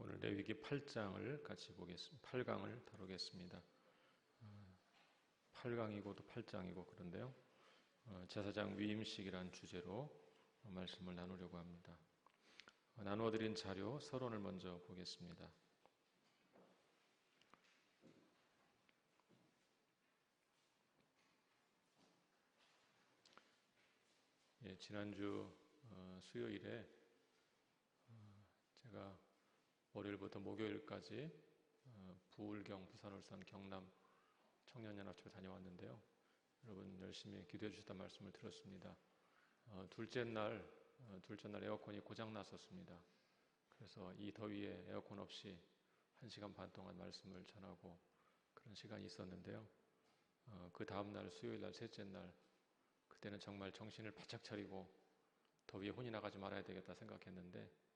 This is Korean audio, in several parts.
오늘 레위기 8장을 같이 보겠습니다. 8강을 다루겠습니다. 8강이고 또 8장이고 그런데요. 제사장 위임식이라는 주제로 말씀을 나누려고 합니다. 나누어드린 자료 서론을 먼저 보겠습니다. 지난주 수요일에 제가 월요일부터 목요일까지 부울경, 부산, 울산, 경남 청년연합회 다녀왔는데요. 여러분 열심히 기도해 주셨다는 말씀을 들었습니다. 둘째 날 에어컨이 고장 났었습니다. 그래서 이 더위에 에어컨 없이 1시간 반 동안 말씀을 전하고 그런 시간이 있었는데요. 그 다음날 수요일 날 셋째 날 그때는 정말 정신을 바짝 차리고 더위에 혼이 나가지 말아야 되겠다 생각했는데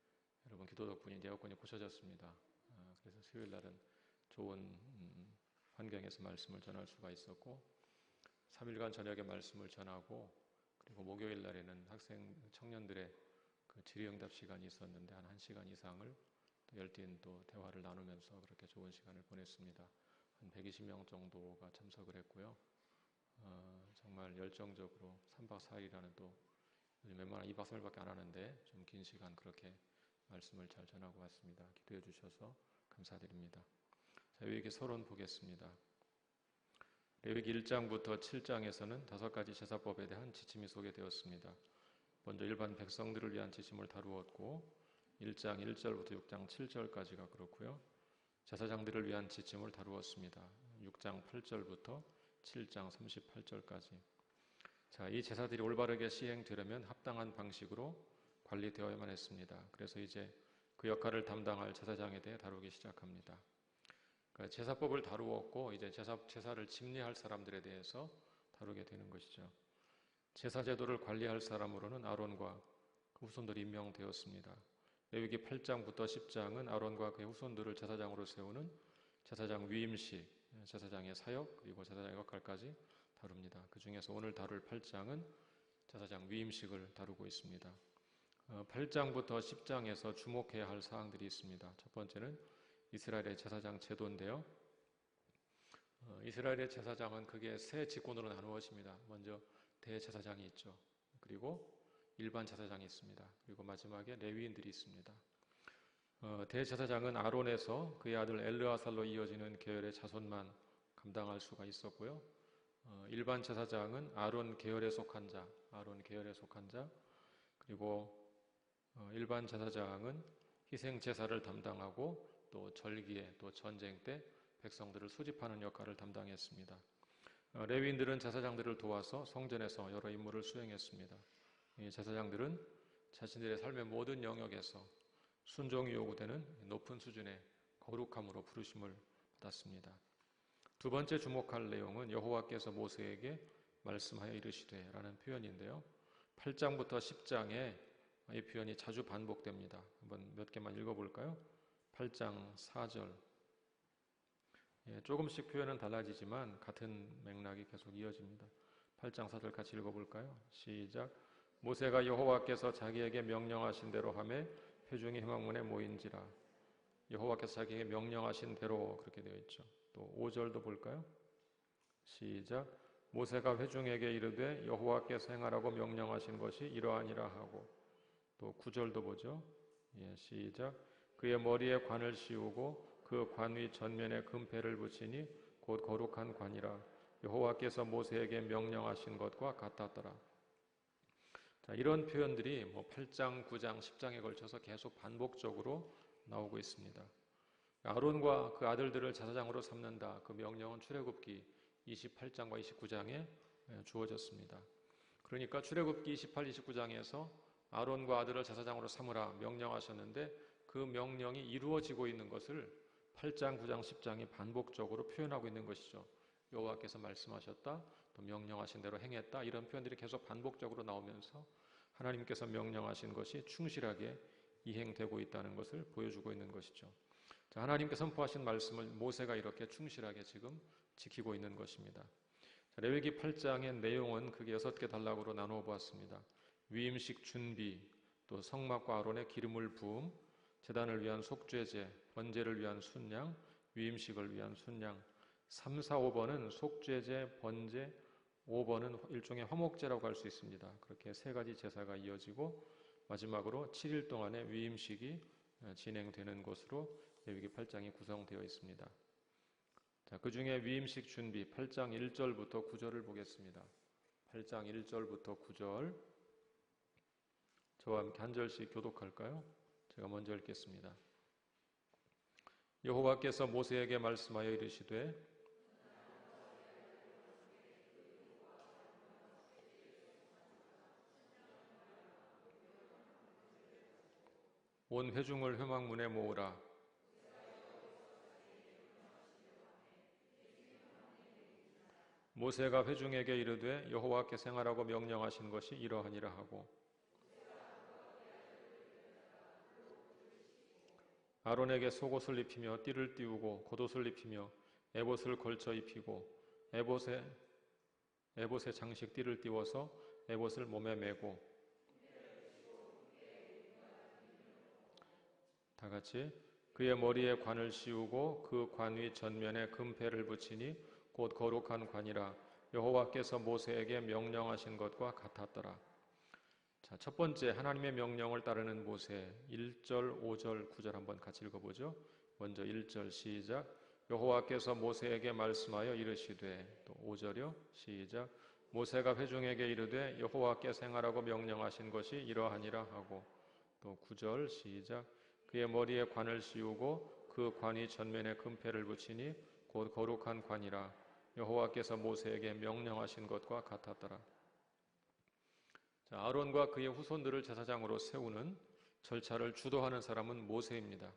여러분 기도 덕분에 에어컨이 고쳐졌습니다. 그래서 수요일 날은 좋은 환경에서 말씀을 전할 수가 있었고 3일간 저녁에 말씀을 전하고 그리고 목요일 날에는 학생 청년들의 그 질의응답 시간이 있었는데 한 1시간 이상을 또 열띤 또 대화를 나누면서 그렇게 좋은 시간을 보냈습니다. 한 120명 정도가 참석을 했고요. 정말 열정적으로 3박 4일이라는 또 요즘 웬만하면 2박 3일밖에 안 하는데 좀 긴 시간 그렇게 말씀을 잘 전하고 왔습니다. 기도해 주셔서 감사드립니다. 자, 레위기 서론 보겠습니다. 레위기 1장부터 7장에서는 5가지 제사법에 대한 지침이 소개되었습니다. 먼저 일반 백성들을 위한 지침을 다루었고 1장 1절부터 6장 7절까지가 그렇고요. 제사장들을 위한 지침을 다루었습니다. 6장 8절부터 7장 38절까지. 자, 이 제사들이 올바르게 시행되려면 합당한 방식으로 관리되어야만 했습니다. 그래서 이제 그 역할을 담당할 제사장에 대해 다루기 시작합니다. 그러니까 제사법을 다루었고 이제 제사를 집례할 사람들에 대해서 다루게 되는 것이죠. 제사 제도를 관리할 사람으로는 아론과 그 후손들이 임명되었습니다. 레위기 8장부터 10장은 아론과 그의 후손들을 제사장으로 세우는 제사장 위임식, 제사장의 사역 그리고 제사장의 역할까지 다룹니다. 그 중에서 오늘 다룰 8장은 제사장 위임식을 다루고 있습니다. 8장부터 10장에서 주목해야 할 사항들이 있습니다. 첫 번째는 이스라엘의 제사장 제도인데요. 이스라엘의 제사장은 크게 세 직군으로 나누어집니다. 먼저 대제사장이 있죠. 그리고 일반 제사장이 있습니다. 그리고 마지막에 레위인들이 있습니다. 대제사장은 아론에서 그의 아들 엘르아살로 이어지는 계열의 자손만 감당할 수가 있었고요. 일반 제사장은 아론 계열에 속한 자, 그리고 일반 제사장은 희생 제사를 담당하고 또 절기에 또 전쟁 때 백성들을 수집하는 역할을 담당했습니다. 레위인들은 제사장들을 도와서 성전에서 여러 임무를 수행했습니다. 이 제사장들은 자신들의 삶의 모든 영역에서 순종이 요구되는 높은 수준의 거룩함으로 부르심을 받았습니다. 두 번째 주목할 내용은 여호와께서 모세에게 말씀하여 이르시되 라는 표현인데요. 8장부터 10장에 이 표현이 자주 반복됩니다. 한번 몇 개만 읽어볼까요? 8장 4절. 조금씩 표현은 달라지지만 같은 맥락이 계속 이어집니다. 8장 4절 같이 읽어볼까요? 시작. 모세가 여호와께서 자기에게 명령하신 대로 하매 회중이 회막문에 모인지라. 여호와께서 자기에게 명령하신 대로 그렇게 되어 있죠. 또 5절도 볼까요? 시작. 모세가 회중에게 이르되 여호와께서 행하라고 명령하신 것이 이러하니라 하고 또 9절도 보죠. 시작. 그의 머리에 관을 씌우고 그 관 위 전면에 금패를 붙이니 곧 거룩한 관이라 여호와께서 모세에게 명령하신 것과 같았더라. 자, 이런 표현들이 8장, 9장, 10장에 걸쳐서 계속 반복적으로 나오고 있습니다. 아론과 그 아들들을 제사장으로 삼는다. 그 명령은 출애굽기 28장과 29장에 주어졌습니다. 그러니까 출애굽기 28, 29장에서 아론과 아들을 제사장으로 삼으라 명령하셨는데 그 명령이 이루어지고 있는 것을 8장, 9장, 10장이 반복적으로 표현하고 있는 것이죠. 여호와께서 말씀하셨다, 또 명령하신 대로 행했다 이런 표현들이 계속 반복적으로 나오면서 하나님께서 명령하신 것이 충실하게 이행되고 있다는 것을 보여주고 있는 것이죠. 자, 하나님께 선포하신 말씀을 모세가 이렇게 충실하게 지금 지키고 있는 것입니다. 자, 레위기 8장의 내용은 크게 6개 단락으로 나누어 보았습니다. 위임식 준비, 또 성막과 아론의 기름을 부음, 제단을 위한 속죄제, 번제를 위한 순양, 위임식을 위한 순양. 3, 4, 5번은 속죄제, 번제, 5번은 일종의 화목제라고 할 수 있습니다. 그렇게 세 가지 제사가 이어지고 마지막으로 7일 동안의 위임식이 진행되는 것으로 레위기 8장이 구성되어 있습니다. 자, 그 중에 위임식 준비 8장 1절부터 9절을 보겠습니다. 8장 1절부터 9절 저와 함께 한 절씩 교독할까요? 제가 먼저 읽겠습니다. 여호와께서 모세에게 말씀하여 이르시되 온 회중을 회막문에 모으라. 모세가 회중에게 이르되 여호와께서 행하라고 명령하신 것이 이러하니라 하고 아론에게 속옷을 입히며 띠를 띠우고 겉옷을 입히며 에봇을 걸쳐 입히고 에봇에 장식 띠를 띠워서 에봇을 몸에 메고 다 같이 그의 머리에 관을 씌우고 그 관 위 전면에 금패를 붙이니 곧 거룩한 관이라 여호와께서 모세에게 명령하신 것과 같았더라. 자, 첫 번째 하나님의 명령을 따르는 모세 1절, 5절, 9절 한번 같이 읽어보죠. 먼저 1절 시작. 여호와께서 모세에게 말씀하여 이르시되 또 5절이요. 시작. 모세가 회중에게 이르되 여호와께서 행하라고 명령하신 것이 이러하니라 하고 또 9절 시작. 그의 머리에 관을 씌우고 그 관이 전면에 금패를 붙이니 곧 거룩한 관이라 여호와께서 모세에게 명령하신 것과 같았더라. 자, 아론과 그의 후손들을 제사장으로 세우는 절차를 주도하는 사람은 모세입니다.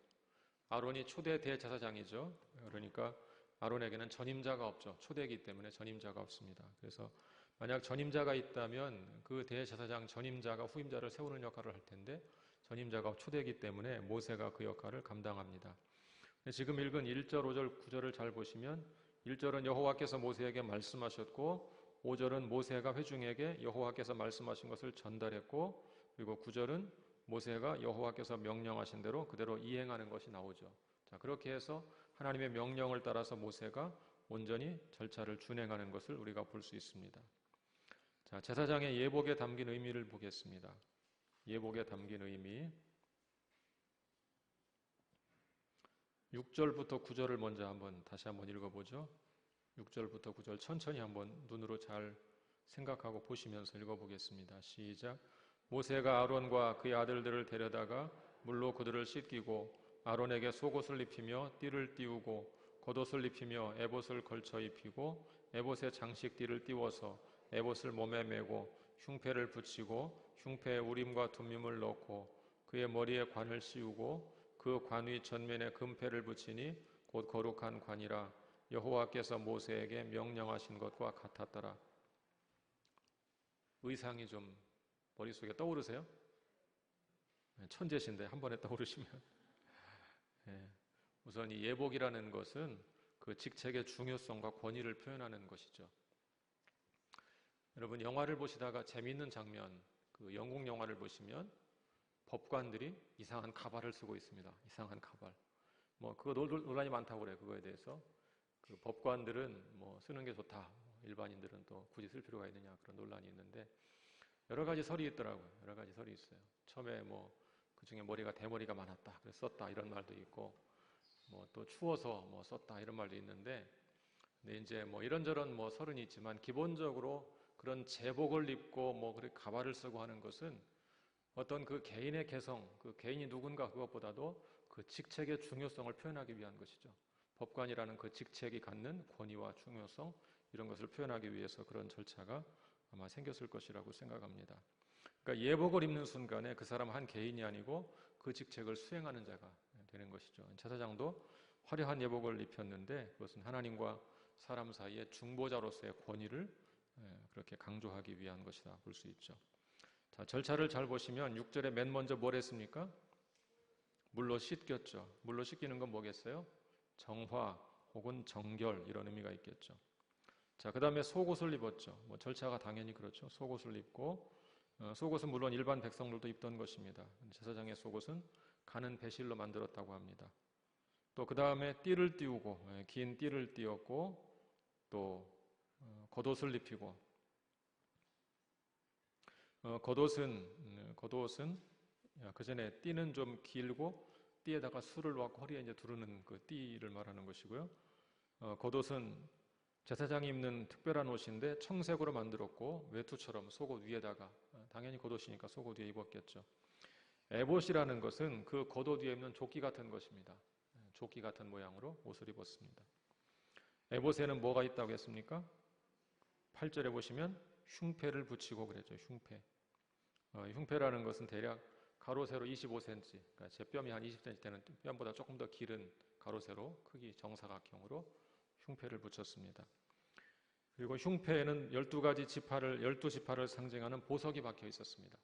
아론이 초대 대제사장이죠. 그러니까 아론에게는 전임자가 없죠. 초대이기 때문에 전임자가 없습니다. 그래서 만약 전임자가 있다면 그 대제사장 전임자가 후임자를 세우는 역할을 할 텐데 전임자가 초대이기 때문에 모세가 그 역할을 감당합니다. 지금 읽은 1절, 5절, 9절을 잘 보시면 1절은 여호와께서 모세에게 말씀하셨고 5절은 모세가 회중에게 여호와께서 말씀하신 것을 전달했고 그리고 9절은 모세가 여호와께서 명령하신 대로 그대로 이행하는 것이 나오죠. 자, 그렇게 해서 하나님의 명령을 따라서 모세가 온전히 절차를 준행하는 것을 우리가 볼 수 있습니다. 자, 제사장의 예복에 담긴 의미를 보겠습니다. 예복에 담긴 의미 6절부터 9절을 먼저 다시 한번 읽어보죠. 6절부터 9절 천천히 한번 눈으로 잘 생각하고 보시면서 읽어보겠습니다. 시작. 모세가 아론과 그의 아들들을 데려다가 물로 그들을 씻기고 아론에게 속옷을 입히며 띠를 띠우고 겉옷을 입히며 에봇을 걸쳐 입히고 에봇에 장식띠를 띠워서 에봇을 몸에 메고 흉패를 붙이고 흉패에 우림과 둠밈을 넣고 그의 머리에 관을 씌우고 그 관 위 전면에 금패를 붙이니 곧 거룩한 관이라 여호와께서 모세에게 명령하신 것과 같았더라. 의상이 좀 머릿속에 떠오르세요? 천재신데 한 번에 떠오르시면 우선 이 예복이라는 것은 그 직책의 중요성과 권위를 표현하는 것이죠. 여러분 영화를 보시다가 재미있는 장면, 그 영국 영화를 보시면 법관들이 이상한 가발을 쓰고 있습니다. 이상한 가발. 그거 논란이 많다고 그래요. 그거에 대해서. 그 법관들은 쓰는 게 좋다. 일반인들은 또 굳이 쓸 필요가 있느냐. 그런 논란이 있는데 여러 가지 설이 있더라고요. 여러 가지 설이 있어요. 처음에 그 중에 머리가 대머리가 많았다. 그래서 썼다. 이런 말도 있고 또 추워서 썼다. 이런 말도 있는데 근데 이제 이런저런 설은 있지만 기본적으로 그런 제복을 입고 그렇게 가발을 쓰고 하는 것은 어떤 그 개인의 개성, 그 개인이 누군가 그것보다도 그 직책의 중요성을 표현하기 위한 것이죠. 법관이라는 그 직책이 갖는 권위와 중요성 이런 것을 표현하기 위해서 그런 절차가 아마 생겼을 것이라고 생각합니다. 그러니까 예복을 입는 순간에 그 사람 한 개인이 아니고 그 직책을 수행하는 자가 되는 것이죠. 제사장도 화려한 예복을 입혔는데 그것은 하나님과 사람 사이의 중보자로서의 권위를 그렇게 강조하기 위한 것이다 볼 수 있죠. 자, 절차를 잘 보시면 6절에 맨 먼저 뭘 했습니까? 물로 씻겼죠. 물로 씻기는 건 뭐겠어요? 정화 혹은 정결 이런 의미가 있겠죠. 자, 그 다음에 속옷을 입었죠. 절차가 당연히 그렇죠. 속옷을 입고 속옷은 물론 일반 백성들도 입던 것입니다. 제사장의 속옷은 가는 배실로 만들었다고 합니다. 또 그 다음에 띠를 띄우고, 긴 띠를 띄웠고, 또 겉옷을 입히고, 겉옷은 그 전에 띠는 좀 길고 띠에다가 술을 놓고 허리에 이제 두르는 그 띠를 말하는 것이고요. 겉옷은 제사장이 입는 특별한 옷인데 청색으로 만들었고 외투처럼 속옷 위에다가, 당연히 겉옷이니까 속옷 위에 입었겠죠. 에봇이라는 것은 그 겉옷 위에 입는 조끼 같은 것입니다. 조끼 같은 모양으로 옷을 입었습니다. 에봇에는 뭐가 있다고 했습니까? 8절에 보시면 흉패를 붙이고 그랬죠. 흉패. 흉패라는 것은 대략 가로 세로 25cm, 그러니까 제 뺨이 한 20cm 되는 뺨보다 조금 더 길은 가로 세로 크기 정사각형으로 흉패를 붙였습니다. 그리고 흉패에는 12가지 지파를 12지파를 상징하는 보석이 박혀 있었습니다.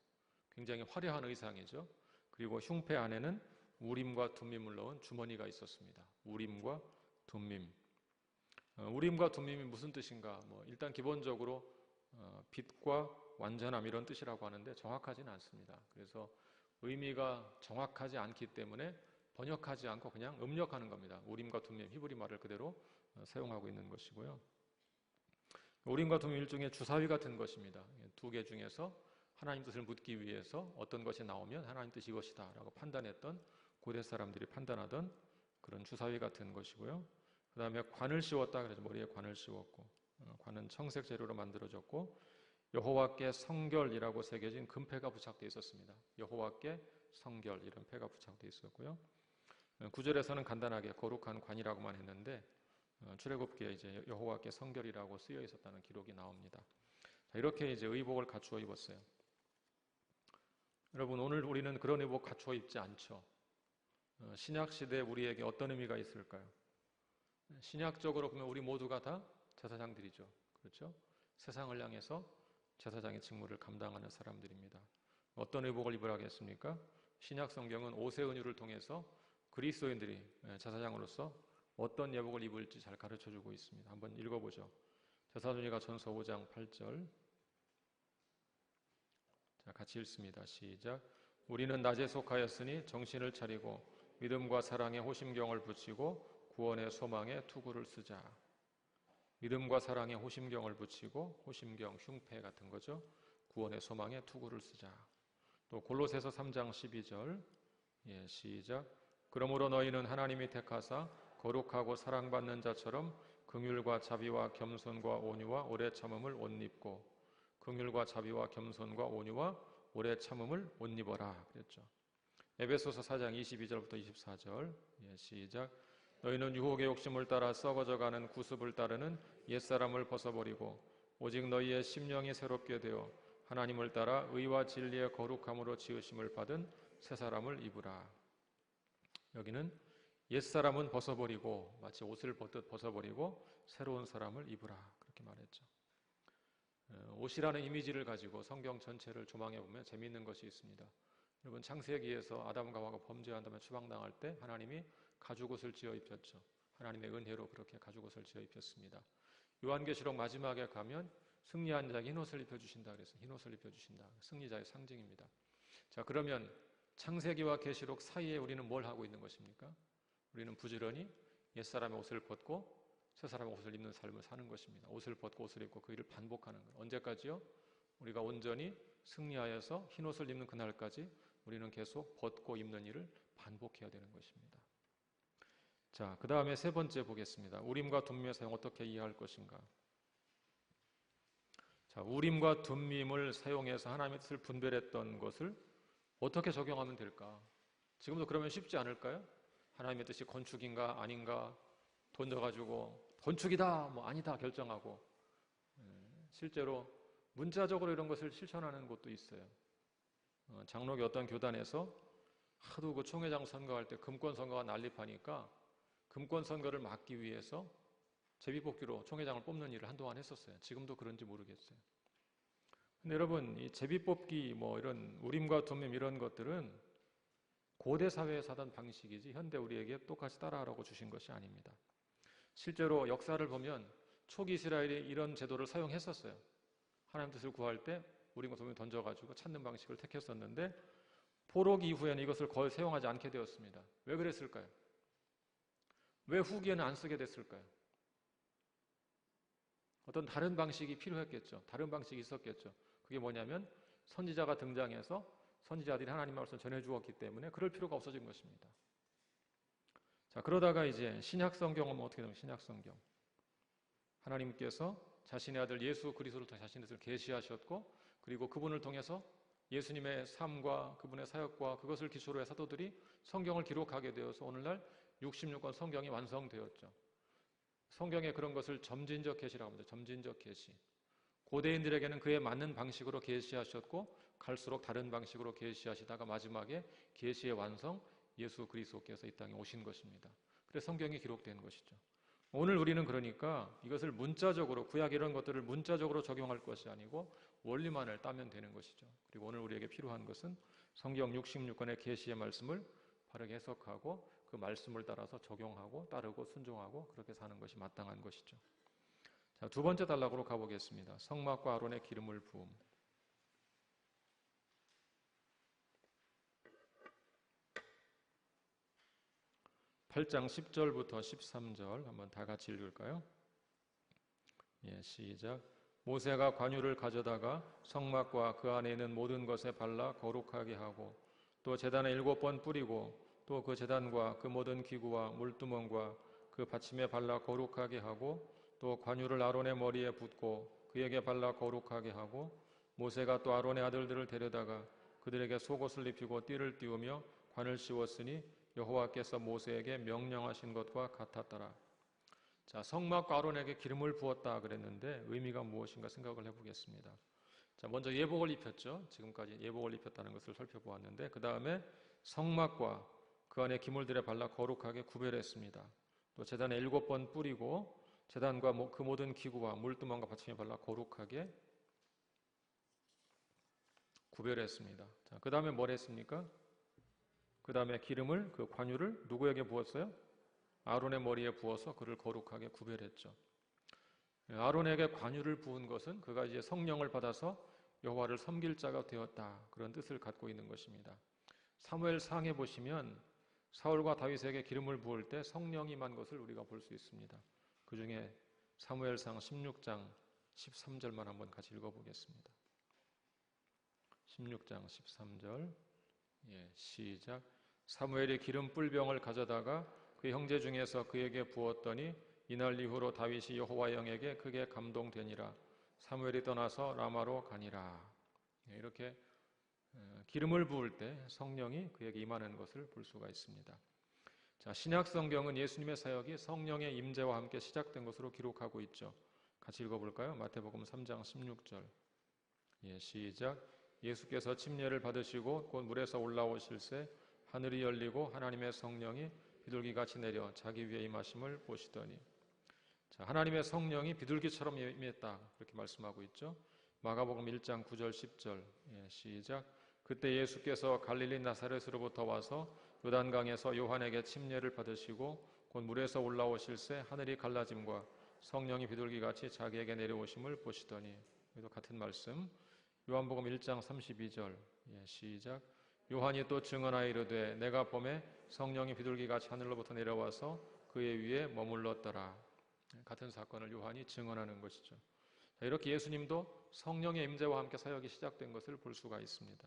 굉장히 화려한 의상이죠. 그리고 흉패 안에는 우림과 둠밈을 넣은 주머니가 있었습니다. 우림과 둠밈. 우림과 둠밈이 무슨 뜻인가? 일단 기본적으로 빛과 완전함 이런 뜻이라고 하는데 정확하지는 않습니다. 그래서 의미가 정확하지 않기 때문에 번역하지 않고 그냥 음력하는 겁니다. 우림과 둠밈, 히브리 말을 그대로 사용하고 있는 것이고요. 우림과 둠밈 일종의 주사위 같은 것입니다. 두 개 중에서 하나님 뜻을 묻기 위해서 어떤 것이 나오면 하나님 뜻이 이것이다 라고 판단했던, 고대 사람들이 판단하던 그런 주사위 같은 것이고요. 그 다음에 관을 씌웠다 그래서 머리에 관을 씌웠고, 관은 청색 재료로 만들어졌고, 여호와께 성결이라고 새겨진 금패가 부착되어 있었습니다. 여호와께 성결 이런 패가 부착되어 있었고요. 9절에서는 간단하게 거룩한 관이라고만 했는데 출애굽기에 이제 여호와께 성결이라고 쓰여 있었다는 기록이 나옵니다. 자, 이렇게 이제 의복을 갖추어 입었어요. 여러분, 오늘 우리는 그런 의복 갖추어 입지 않죠. 신약 시대에 우리에게 어떤 의미가 있을까요? 신약적으로 보면 우리 모두가 다 제사장들이죠. 그렇죠? 세상을 향해서 제사장의 직무를 감당하는 사람들입니다. 어떤 의복을 입으라겠습니까? 신약 성경은 오세은유를 통해서 그리스도인들이 제사장으로서 어떤 예복을 입을지 잘 가르쳐주고 있습니다. 한번 읽어보죠. 데살로니가 전서 5장 8절. 자, 같이 읽습니다. 시작. 우리는 낮에 속하였으니 정신을 차리고 믿음과 사랑에 호심경을 붙이고 구원의 소망에 투구를 쓰자. 믿음과 사랑에 호심경을 붙이고, 호심경, 흉패 같은 거죠. 구원의 소망에 투구를 쓰자. 또 골로새서 3장 12절. 시작. 그러므로 너희는 하나님이 택하사 거룩하고 사랑받는 자처럼 긍휼과 자비와 겸손과 온유와 오래 참음을 옷 입고, 긍휼과 자비와 겸손과 온유와 오래 참음을 옷 입어라 그랬죠. 에베소서 4장 22절부터 24절. 시작. 너희는 유혹의 욕심을 따라 썩어져가는 구습을 따르는 옛사람을 벗어버리고 오직 너희의 심령이 새롭게 되어 하나님을 따라 의와 진리의 거룩함으로 지으심을 받은 새사람을 입으라. 여기는 옛사람은 벗어버리고, 마치 옷을 벗듯 벗어버리고 새로운 사람을 입으라 그렇게 말했죠. 옷이라는 이미지를 가지고 성경 전체를 조망해 보면 재미있는 것이 있습니다. 여러분, 창세기에서 아담과 하와가 범죄한 다음에 추방당할 때 하나님이 가죽옷을 지어 입혔죠. 하나님의 은혜로 그렇게 가죽옷을 지어 입혔습니다. 요한계시록 마지막에 가면 승리한 자에게 흰옷을 입혀주신다 그래서 흰옷을 입혀주신다. 승리자의 상징입니다. 자, 그러면 창세기와 계시록 사이에 우리는 뭘 하고 있는 것입니까? 우리는 부지런히 옛사람의 옷을 벗고 새사람의 옷을 입는 삶을 사는 것입니다. 옷을 벗고 옷을 입고 그 일을 반복하는 것. 언제까지요? 우리가 온전히 승리하여서 흰옷을 입는 그날까지 우리는 계속 벗고 입는 일을 반복해야 되는 것입니다. 자, 그 다음에 세 번째 보겠습니다. 우림과 둠밈의 사용 어떻게 이해할 것인가? 자, 우림과 둠밈을 사용해서 하나님의 뜻을 분별했던 것을 어떻게 적용하면 될까? 지금도 그러면 쉽지 않을까요? 하나님의 뜻이 건축인가 아닌가 던져가지고 건축이다 아니다 결정하고, 실제로 문자적으로 이런 것을 실천하는 곳도 있어요. 장로교 어떤 교단에서 하도 그 총회장 선거할 때 금권 선거가 난립하니까 금권 선거를 막기 위해서 제비뽑기로 총회장을 뽑는 일을 한동안 했었어요. 지금도 그런지 모르겠어요. 근데 여러분, 이 제비뽑기 이런 우림과 둠밈 이런 것들은 고대 사회에서 하던 방식이지 현대 우리에게 똑같이 따라하라고 주신 것이 아닙니다. 실제로 역사를 보면 초기 이스라엘이 이런 제도를 사용했었어요. 하나님 뜻을 구할 때 우림과 둠밈 던져가지고 찾는 방식을 택했었는데 포로기 이후에는 이것을 거의 사용하지 않게 되었습니다. 왜 그랬을까요? 왜 후기에는 안 쓰게 됐을까요? 어떤 다른 방식이 필요했겠죠. 다른 방식이 있었겠죠. 그게 뭐냐면 선지자가 등장해서 선지자들이 하나님 말씀을 전해주었기 때문에 그럴 필요가 없어진 것입니다. 자, 그러다가 이제 신약 성경은 어떻게 되면 신약 성경. 하나님께서 자신의 아들 예수 그리스도를 통해 자신의 뜻을 계시하셨고 그리고 그분을 통해서 예수님의 삶과 그분의 사역과 그것을 기초로 해 사도들이 성경을 기록하게 되어서 오늘날 66권 성경이 완성되었죠. 성경에 그런 것을 점진적 계시라고 합니다. 점진적 계시. 고대인들에게는 그에 맞는 방식으로 계시하셨고 갈수록 다른 방식으로 계시하시다가 마지막에 계시의 완성 예수 그리스도께서 이 땅에 오신 것입니다. 그래서 성경이 기록된 것이죠. 오늘 우리는 그러니까 이것을 문자적으로 구약 이런 것들을 문자적으로 적용할 것이 아니고 원리만을 따면 되는 것이죠. 그리고 오늘 우리에게 필요한 것은 성경 66권의 계시의 말씀을 바르게 해석하고 그 말씀을 따라서 적용하고 따르고 순종하고 그렇게 사는 것이 마땅한 것이죠. 자, 두 번째 단락으로 가보겠습니다. 성막과 아론의 기름을 부음. 8장 10절부터 13절 한번 다 같이 읽을까요? 예, 시작. 모세가 관유를 가져다가 성막과 그 안에 있는 모든 것에 발라 거룩하게 하고 또 제단에 7번 뿌리고 또 그 제단과 그 모든 기구와 물두멍과 그 받침에 발라 거룩하게 하고 또 관유를 아론의 머리에 붓고 그에게 발라 거룩하게 하고 모세가 또 아론의 아들들을 데려다가 그들에게 속옷을 입히고 띠를 띄우며 관을 씌웠으니 여호와께서 모세에게 명령하신 것과 같았더라. 자, 성막과 아론에게 기름을 부었다 그랬는데 의미가 무엇인가 생각을 해보겠습니다. 자, 먼저 예복을 입혔죠. 지금까지 예복을 입혔다는 것을 살펴보았는데 그 다음에 성막과 그 안에 기물들에 발라 거룩하게 구별했습니다. 또 제단에 7번 뿌리고 제단과 그 모든 기구와 물두멍과 받침에 발라 거룩하게 구별했습니다. 자, 그 다음에 뭘 했습니까? 그 다음에 기름을 그 관유를 누구에게 부었어요? 아론의 머리에 부어서 그를 거룩하게 구별했죠. 아론에게 관유를 부은 것은 그가 이제 성령을 받아서 여호와를 섬길 자가 되었다 그런 뜻을 갖고 있는 것입니다. 사무엘상에 보시면 사울과 다윗에게 기름을 부을 때 성령이 임한 것을 우리가 볼 수 있습니다. 그 중에 사무엘상 16장 13절만 한번 같이 읽어보겠습니다. 16장 13절 예, 시작. 사무엘이 기름 뿔병을 가져다가 그 형제 중에서 그에게 부었더니 이날 이후로 다윗이 여호와의 영에게 크게 감동되니라. 사무엘이 떠나서 라마로 가니라. 예, 이렇게 기름을 부을 때 성령이 그에게 임하는 것을 볼 수가 있습니다. 자, 신약 성경은 예수님의 사역이 성령의 임재와 함께 시작된 것으로 기록하고 있죠. 같이 읽어볼까요? 마태복음 3장 16절 예, 시작. 예수께서 침례를 받으시고 곧 물에서 올라오실새 하늘이 열리고 하나님의 성령이 비둘기같이 내려 자기 위에 임하심을 보시더니 자, 하나님의 성령이 비둘기처럼 임했다 그렇게 말씀하고 있죠. 마가복음 1장 9절 10절 예, 시작. 그때 예수께서 갈릴리 나사렛으로부터 와서 요단강에서 요한에게 침례를 받으시고 곧 물에서 올라오실새 하늘이 갈라짐과 성령이 비둘기같이 자기에게 내려오심을 보시더니 여기도 같은 말씀 요한복음 1장 32절 예, 시작. 요한이 또 증언하여 이르되 내가 보매 성령이 비둘기같이 하늘로부터 내려와서 그의 위에 머물렀더라. 같은 사건을 요한이 증언하는 것이죠. 자, 이렇게 예수님도 성령의 임재와 함께 사역이 시작된 것을 볼 수가 있습니다.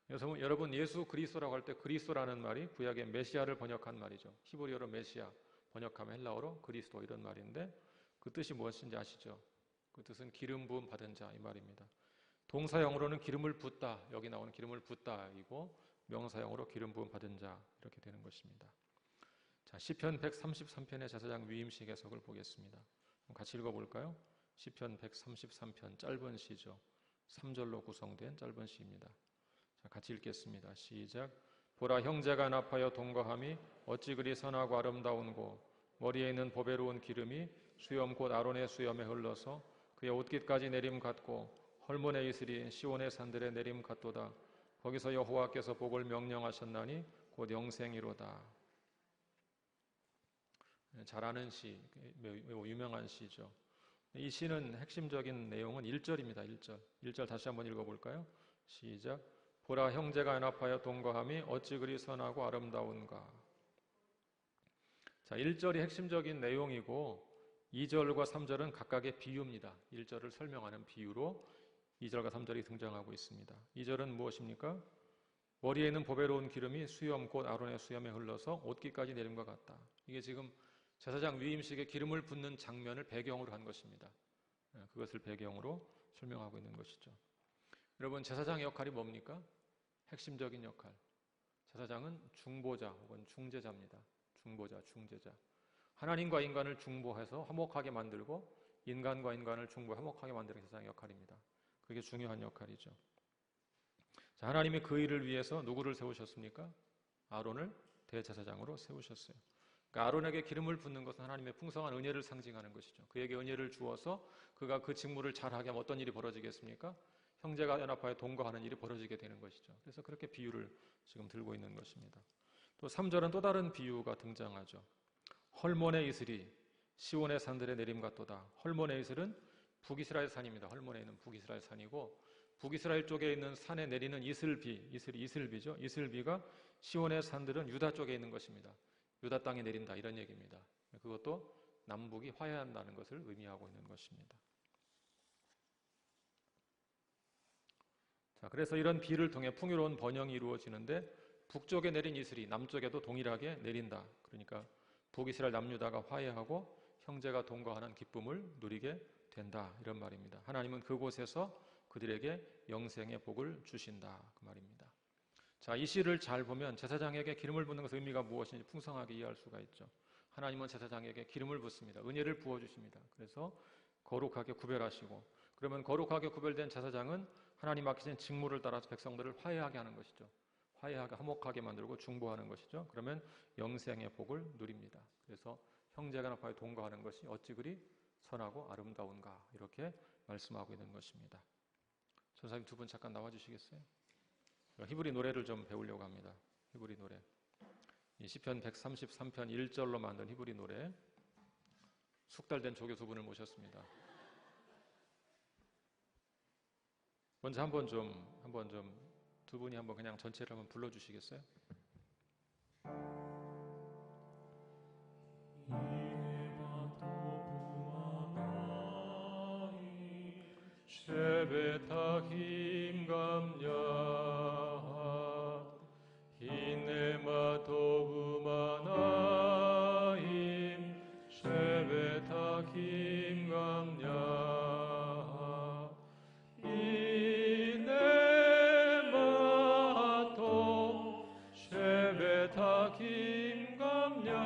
그래서 여러분 예수 그리스도라고 할 때 그리스도라는 말이 구약의 메시아를 번역한 말이죠. 히브리어로 메시아 번역하면 헬라어로 그리스도 이런 말인데 그 뜻이 무엇인지 아시죠? 그 뜻은 기름 부음 받은 자 이 말입니다. 동사형으로는 기름을 붓다 여기 나오는 기름을 붓다이고 명사형으로 기름 부음 받은 자 이렇게 되는 것입니다. 자, 시편 133편의 제사장 위임식 해석을 보겠습니다. 같이 읽어볼까요? 시편 133편 짧은 시죠. 3절로 구성된 짧은 시입니다. 자, 같이 읽겠습니다. 시작. 보라 형제가 나파여 동거함이 어찌 그리 선하고 아름다운고 머리에 있는 보배로운 기름이 수염 곧 아론의 수염에 흘러서 그의 옷깃까지 내림 같고 헐몬의 이슬이 시온의 산들에 내림 같도다. 거기서 여호와께서 복을 명령하셨나니 곧 영생이로다. 잘 아는 시, 매우 유명한 시죠. 이 시는 핵심적인 내용은 1절입니다. 1절 다시 한번 읽어볼까요? 시작. 보라 형제가 연합하여 동거함이 어찌 그리 선하고 아름다운가. 자, 1절이 핵심적인 내용이고 2절과 3절은 각각의 비유입니다. 1절을 설명하는 비유로 2절과 3절이 등장하고 있습니다. 2절은 무엇입니까? 머리에 있는 보배로운 기름이 수염 곧 아론의 수염에 흘러서 옷깃까지 내림과 같다. 이게 지금 제사장 위임식에 기름을 붓는 장면을 배경으로 한 것입니다. 그것을 배경으로 설명하고 있는 것이죠. 여러분, 제사장의 역할이 뭡니까? 핵심적인 역할. 제사장은 중보자 혹은 중재자입니다. 중보자, 중재자. 하나님과 인간을 중보해서 화목하게 만들고 인간과 인간을 중보해 화목하게 만드는 제사장의 역할입니다. 그게 중요한 역할이죠. 자, 하나님이 그 일을 위해서 누구를 세우셨습니까? 아론을 대제사장으로 세우셨어요. 그러니까 아론에게 기름을 붓는 것은 하나님의 풍성한 은혜를 상징하는 것이죠. 그에게 은혜를 주어서 그가 그 직무를 잘하게 하면 어떤 일이 벌어지겠습니까? 형제가 연합하여 동거하는 일이 벌어지게 되는 것이죠. 그래서 그렇게 비유를 지금 들고 있는 것입니다. 또 3절은 또 다른 비유가 등장하죠. 헐몬의 이슬이 시온의 산들에 내림 같도다. 헐몬의 이슬은 북이스라엘 산입니다. 헐몬에 있는 북이스라엘 산이고 북이스라엘 쪽에 있는 산에 내리는 이슬비죠. 이슬비가 시온의 산들은 유다 쪽에 있는 것입니다. 유다 땅에 내린다 이런 얘기입니다. 그것도 남북이 화해한다는 것을 의미하고 있는 것입니다. 자, 그래서 이런 비를 통해 풍요로운 번영이 이루어지는데 북쪽에 내린 이슬이 남쪽에도 동일하게 내린다. 그러니까 북이스라엘 남유다가 화해하고 형제가 동거하는 기쁨을 누리게 된다 이런 말입니다. 하나님은 그곳에서 그들에게 영생의 복을 주신다 그 말입니다. 자, 이 시를 잘 보면 제사장에게 기름을 붓는 것의 의미가 무엇인지 풍성하게 이해할 수가 있죠. 하나님은 제사장에게 기름을 붓습니다. 은혜를 부어주십니다. 그래서 거룩하게 구별하시고, 그러면 거룩하게 구별된 제사장은 하나님 맡기신 직무를 따라서 백성들을 화해하게 하는 것이죠. 화해하게 화목하게 만들고 중보하는 것이죠. 그러면 영생의 복을 누립니다. 그래서 형제가 연합하여 동거하는 것이 어찌 그리 선하고 아름다운가 이렇게 말씀하고 있는 것입니다. 전사님 두 분 잠깐 나와주시겠어요? 히브리 노래를 좀 배우려고 합니다. 히브리 노래. 이 시편 133편 1절로 만든 히브리 노래. 숙달된 조교 두 분을 모셨습니다. 먼저 한번 좀 두 분이 한번 그냥 전체를 한번 불러주시겠어요? 쉐베타힘 감야 히네마 도브마나임 쉐베타힘 감야 히네마 도 쉐베타힘 감야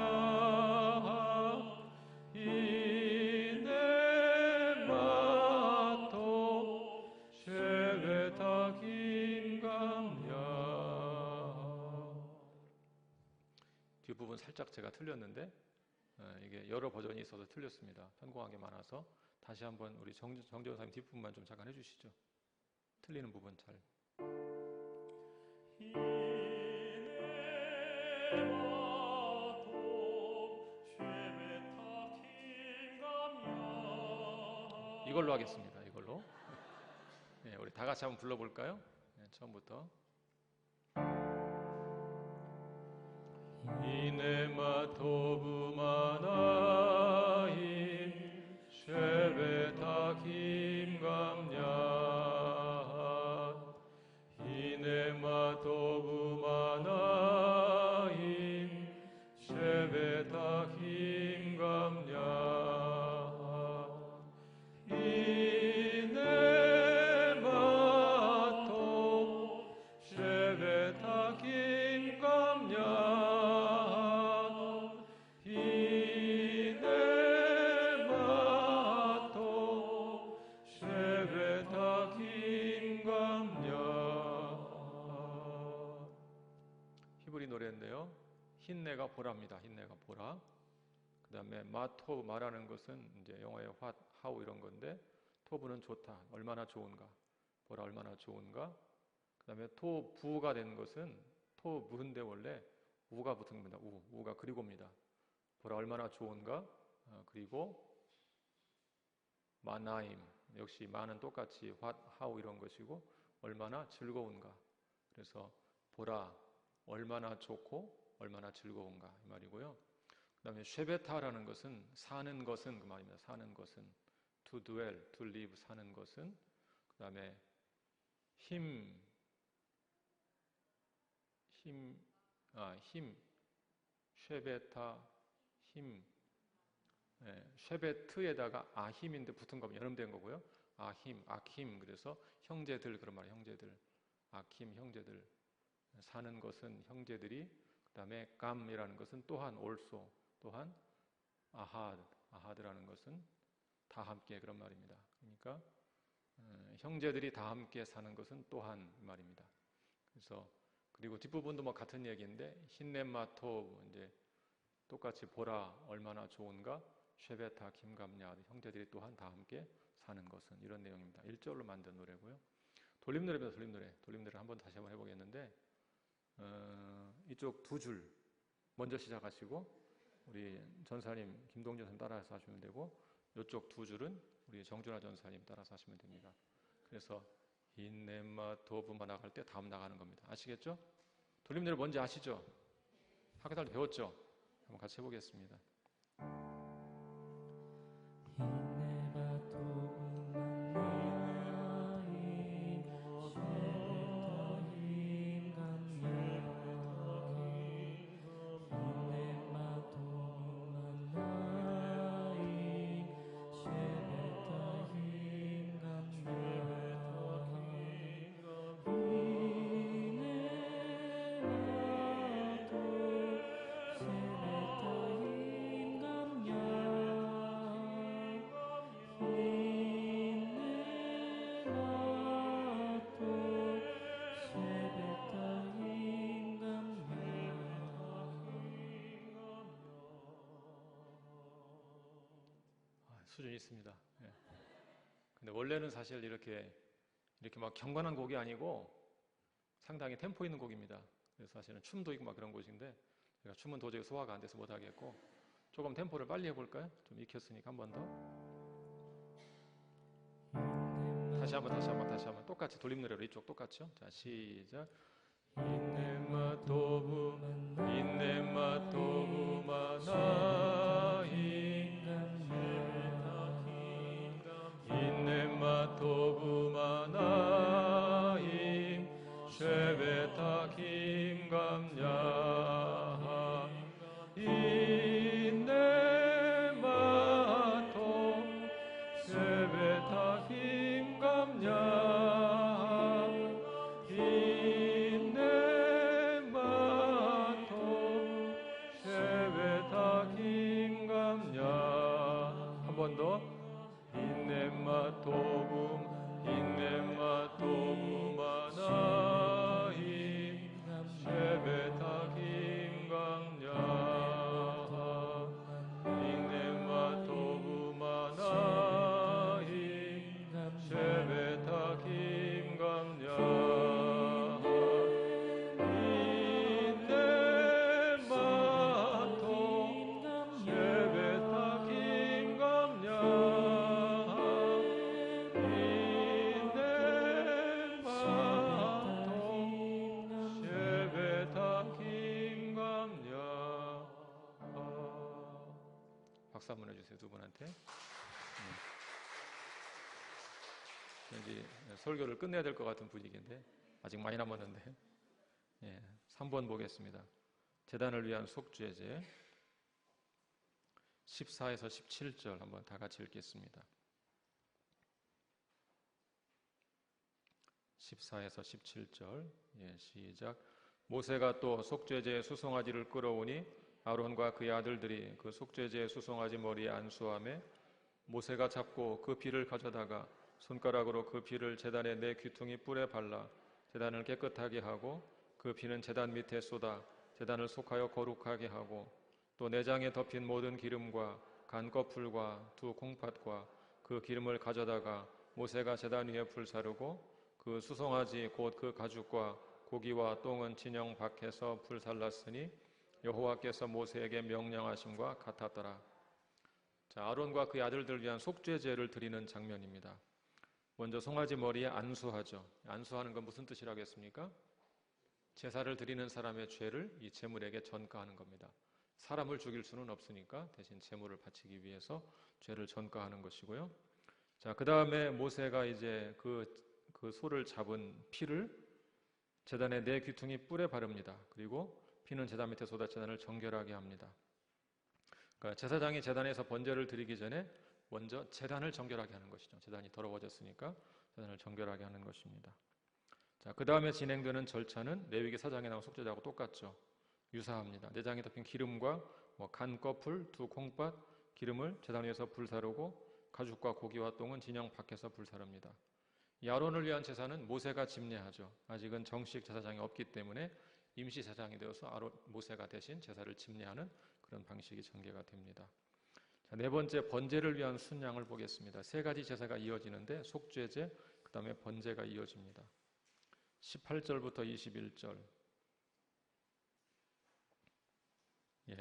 뒷부분 살짝 제가 틀렸는데 이게 여러 버전이 있어서 틀렸습니다. 편곡한 게 많아서 다시 한번 우리 정재원 선생님 뒷부분만 좀 잠깐 해주시죠. 틀리는 부분 잘. 이걸로 하겠습니다. 이걸로. 네, 우리 다 같이 한번 불러볼까요? 네, 처음부터. 이네마 토브마나임 쉐베타킴 감야 이네마 토브마나임 쉐베타킴 감야 이네마 토 쉐베타킴 감야 히브리 노래인데요. 흰내가 보라입니다. 흰내가 보라. 그 다음에 마토 말하는 것은 이제 영어의 하우 이런 건데 토부는 좋다. 얼마나 좋은가. 보라 얼마나 좋은가. 그 다음에 토부가 된 것은 토부인데 원래 우가 붙은 겁니다. 우가 그리고입니다. 보라 얼마나 좋은가. 그리고 마나임 역시 마는 똑같이 하우 이런 것이고 얼마나 즐거운가. 그래서 보라 얼마나 좋고 얼마나 즐거운가 이 말이고요. 그 다음에 쉐베타라는 것은 사는 것은 그 말입니다. 사는 것은 to dwell, to live 사는 것은 그 다음에 힘 쉐베타 힘 쉐베트에다가 아힘인데 붙은 거면 연음된 거고요. 아힘 그래서 형제들 그런 말이에요. 형제들 아힘 형제들 사는 것은 형제들이 그 다음에 감이라는 것은 또한 also 또한 아하드라는 것은 다 함께 그런 말입니다. 그러니까 형제들이 다 함께 사는 것은 또한 말입니다. 그래서 그리고 뒷부분도 뭐 같은 얘기인데 힌넷마토 이제 똑같이 보라 얼마나 좋은가 쉐베타 김감냐 형제들이 또한 다 함께 사는 것은 이런 내용입니다. 1절로 만든 노래고요. 돌림노래입니다. 돌림노래 한번 다시 한번 해보겠는데 이쪽 2줄 먼저 시작하시고 우리 전사님 김동준 선생님 따라서 하시면 되고 이쪽 2줄은 우리 정준하 전사님 따라서 하시면 됩니다. 그래서 힌넷마토부만 나갈 때 다음 나가는 겁니다. 아시겠죠? 돌림노래 뭔지 아시죠? 학교 다닐 때 배웠죠? 한번 같이 해보겠습니다. 수준이 있습니다. 예. 근데 원래는 사실 이렇게 막 경건한 곡이 아니고 상당히 템포 있는 곡입니다. 그래서 사실은 춤도 있고 막 그런 곳인데 제가 춤은 도저히 소화가 안 돼서 못 하겠고 조금 템포를 빨리 해볼까요? 좀 익혔으니까 한 번 더. 다시 한번 똑같이 돌림노래로 이쪽 똑같죠? 자 시작. 인넷마토부마나임 쉐베타 김감냐 인넷마토 쉐베타 김감냐 인넷마토 쉐베타 김감냐 한 번 더 인넷마토부마나임 쉐베타 김감냐 인넷마토부마나임 쉐베타 김감냐 박수 한번 해주세요. 두 분한테. 왠지 설교를 끝내야 될 것 같은 분위기인데 아직 많이 남았는데 3번 보겠습니다. 제단을 위한 속죄제 14에서 17절 한번 다 같이 읽겠습니다. 14에서 17절 시작. 모세가 또 속죄제의 수송아지를 끌어오니 아론과 그의 아들들이 그 속죄제의 수송아지 머리에 안수하며 모세가 잡고 그 피를 가져다가 손가락으로 그 피를 제단의 네 귀퉁이 뿔에 발라 제단을 깨끗하게 하고 그 피는 제단 밑에 쏟아 제단을 속하여 거룩하게 하고 또 내장에 덮인 모든 기름과 간 껍풀과 두 콩팥과 그 기름을 가져다가 모세가 제단 위에 불사르고 그 수송아지 곧 그 가죽과 고기와 똥은 진영 밖에서 불살랐으니 여호와께서 모세에게 명령하심과 같았더라. 자, 아론과 그의 아들들 위한 속죄제를 드리는 장면입니다. 먼저 송아지 머리에 안수하죠. 안수하는 건 무슨 뜻이라겠습니까? 제사를 드리는 사람의 죄를 이 제물에게 전가하는 겁니다. 사람을 죽일 수는 없으니까 대신 제물을 바치기 위해서 죄를 전가하는 것이고요. 자, 그 다음에 모세가 이제 그 소를 잡은 피를 제단의 네 귀퉁이 뿔에 바릅니다. 그리고 피는 제단 밑에 쏟아 제단을 정결하게 합니다. 그러니까 제사장이 제단에서 번제를 드리기 전에 먼저 제단을 정결하게 하는 것이죠. 제단이 더러워졌으니까 제단을 정결하게 하는 것입니다. 자, 그 다음에 진행되는 절차는 레위기 4장에 나온 속죄제하고 똑같죠. 유사합니다. 내장에 덮인 기름과 간 거풀, 두 콩밭 기름을 제단 위에서 불사르고 가죽과 고기와 똥은 진영 밖에서 불사릅니다. 이 아론을 위한 제사는 모세가 집례하죠. 아직은 정식 제사장이 없기 때문에 임시 제사장이 되어서 모세가 대신 제사를 집례하는 그런 방식이 전개가 됩니다. 자, 네 번째 번제를 위한 순양을 보겠습니다. 세 가지 제사가 이어지는데 속죄제, 그 다음에 번제가 이어집니다. 18절부터 21절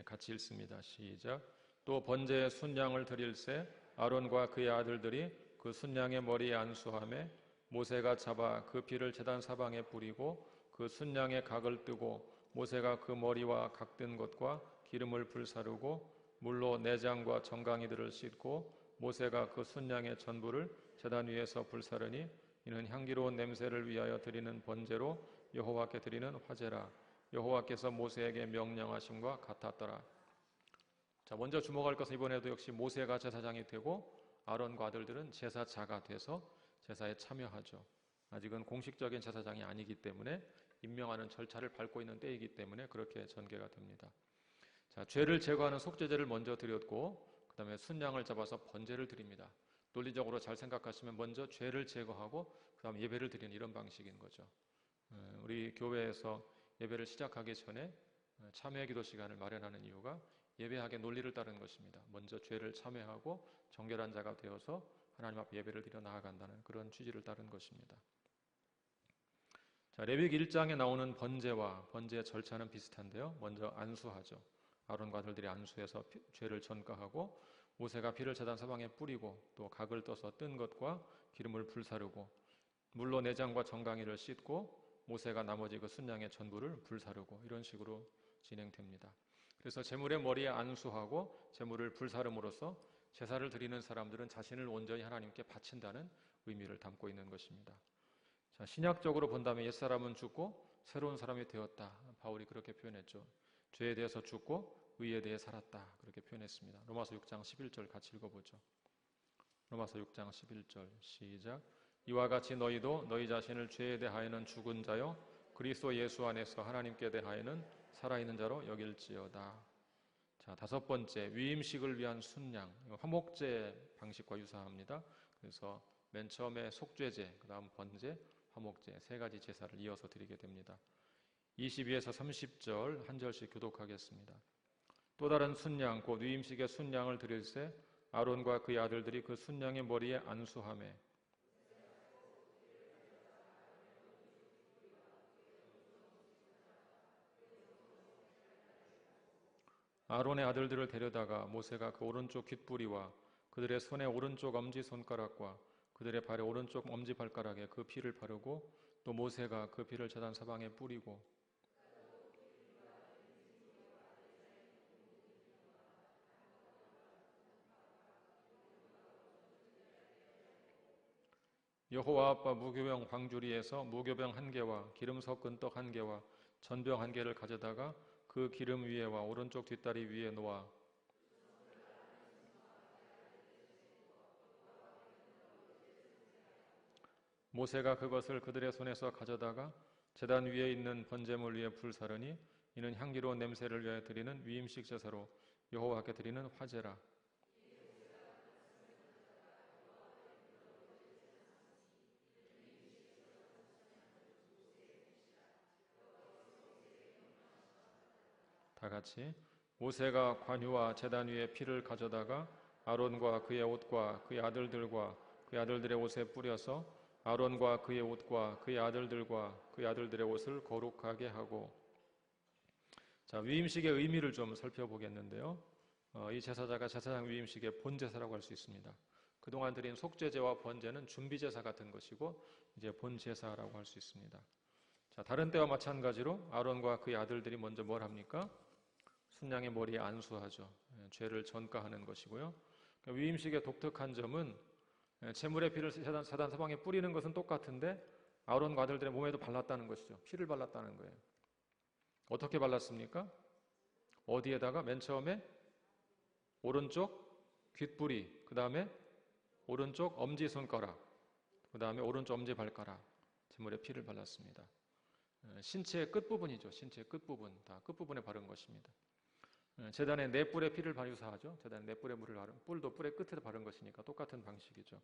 같이 읽습니다. 시작. 또 번제의 순양을 드릴새 아론과 그의 아들들이 그 순양의 머리에 안수하매 모세가 잡아 그 피를 제단 사방에 뿌리고 그 순양의 각을 뜨고 모세가 그 머리와 각든 것과 기름을 불사르고 물로 내장과 정강이들을 씻고 모세가 그 순양의 전부를 제단 위에서 불사르니 이는 향기로운 냄새를 위하여 드리는 번제로 여호와께 드리는 화제라. 여호와께서 모세에게 명령하심과 같았더라. 자, 먼저 주목할 것은 이번에도 역시 모세가 제사장이 되고 아론과 아들들은 제사자가 돼서 제사에 참여하죠. 아직은 공식적인 제사장이 아니기 때문에 임명하는 절차를 밟고 있는 때이기 때문에 그렇게 전개가 됩니다. 자, 죄를 제거하는 속죄제를 먼저 드렸고 그 다음에 순양을 잡아서 번제를 드립니다. 논리적으로 잘 생각하시면 먼저 죄를 제거하고 그 다음 예배를 드리는 이런 방식인 거죠. 우리 교회에서 예배를 시작하기 전에 참회 기도 시간을 마련하는 이유가 예배학의 논리를 따르는 것입니다. 먼저 죄를 참회하고 정결한 자가 되어서 하나님 앞에 예배를 드려 나아간다는 그런 취지를 따른 것입니다. 자, 레위기 1장에 나오는 번제와 번제의 절차는 비슷한데요. 먼저 안수하죠. 아론과 아들들이 안수해서 죄를 전가하고 모세가 피를 제단 사방에 뿌리고 또 각을 떠서 뜬 것과 기름을 불사르고 물로 내장과 정강이를 씻고 모세가 나머지 그 순양의 전부를 불사르고 이런 식으로 진행됩니다. 그래서 제물의 머리에 안수하고 제물을 불사름으로써 제사를 드리는 사람들은 자신을 온전히 하나님께 바친다는 의미를 담고 있는 것입니다. 자, 신약적으로 본다면 옛사람은 죽고 새로운 사람이 되었다. 바울이 그렇게 표현했죠. 죄에 대해서 죽고 의에 대해 살았다. 그렇게 표현했습니다. 로마서 6장 11절 같이 읽어보죠. 로마서 6장 11절 시작. 이와 같이 너희도 너희 자신을 죄에 대하여는 죽은 자요 그리스도 예수 안에서 하나님께 대하여는 살아있는 자로 여길지어다. 자, 다섯 번째 위임식을 위한 순양, 화목제 방식과 유사합니다. 그래서 맨 처음에 속죄제, 그 다음 번제, 화목제 세 가지 제사를 이어서 드리게 됩니다. 22에서 30절 한 절씩 교독하겠습니다. 또 다른 순양 곧 위임식의 순양을 드릴새 아론과 그의 아들들이 그 순양의 머리에 안수하매 아론의 아들들을 데려다가 모세가 그 오른쪽 귓뿌리와 그들의 손의 오른쪽 엄지손가락과 그들의 발의 오른쪽 엄지발가락에 그 피를 바르고 또 모세가 그 피를 제단 사방에 뿌리고 여호와 앞과 무교병 방주리에서 무교병 한 개와 기름 섞은 떡 한 개와 전병 한 개를 가져다가 그 기름 위에와 오른쪽 뒷다리 위에 놓아 모세가 그것을 그들의 손에서 가져다가 제단 위에 있는 번제물 위에 불사르니 이는 향기로운 냄새를 위하여 드리는 위임식 제사로 여호와께 드리는 화제라. 다 같이 모세가 관유와 제단 위에 피를 가져다가 아론과 그의 옷과 그의 아들들과 그의 아들들의 옷에 뿌려서 아론과 그의 옷과 그의 아들들과 그의 아들들의 옷을 거룩하게 하고. 자, 위임식의 의미를 좀 살펴보겠는데요. 이 제사자가 제사장 위임식의 본제사라고 할 수 있습니다. 그동안 드린 속죄제와 번제는 준비제사 같은 것이고 이제 본제사라고 할 수 있습니다. 자, 다른 때와 마찬가지로 아론과 그의 아들들이 먼저 뭘 합니까? 순양의 머리에 안수하죠. 죄를 전가하는 것이고요. 그러니까 위임식의 독특한 점은 제물의 피를 사단 사방에 뿌리는 것은 똑같은데 아론과 아들들의 몸에도 발랐다는 것이죠. 피를 발랐다는 거예요. 어떻게 발랐습니까? 어디에다가? 맨 처음에 오른쪽 귓뿌리, 그 다음에 오른쪽 엄지손가락, 그 다음에 오른쪽 엄지발가락, 제물의 피를 발랐습니다. 신체의 끝부분이죠. 신체의 끝부분, 다 끝부분에 바른 것입니다. 제단에 네 뿔의 피를 발유사하죠. 제단에 네 뿔의 물을 바른, 뿔도 뿔의 끝에 바른 것이니까 똑같은 방식이죠.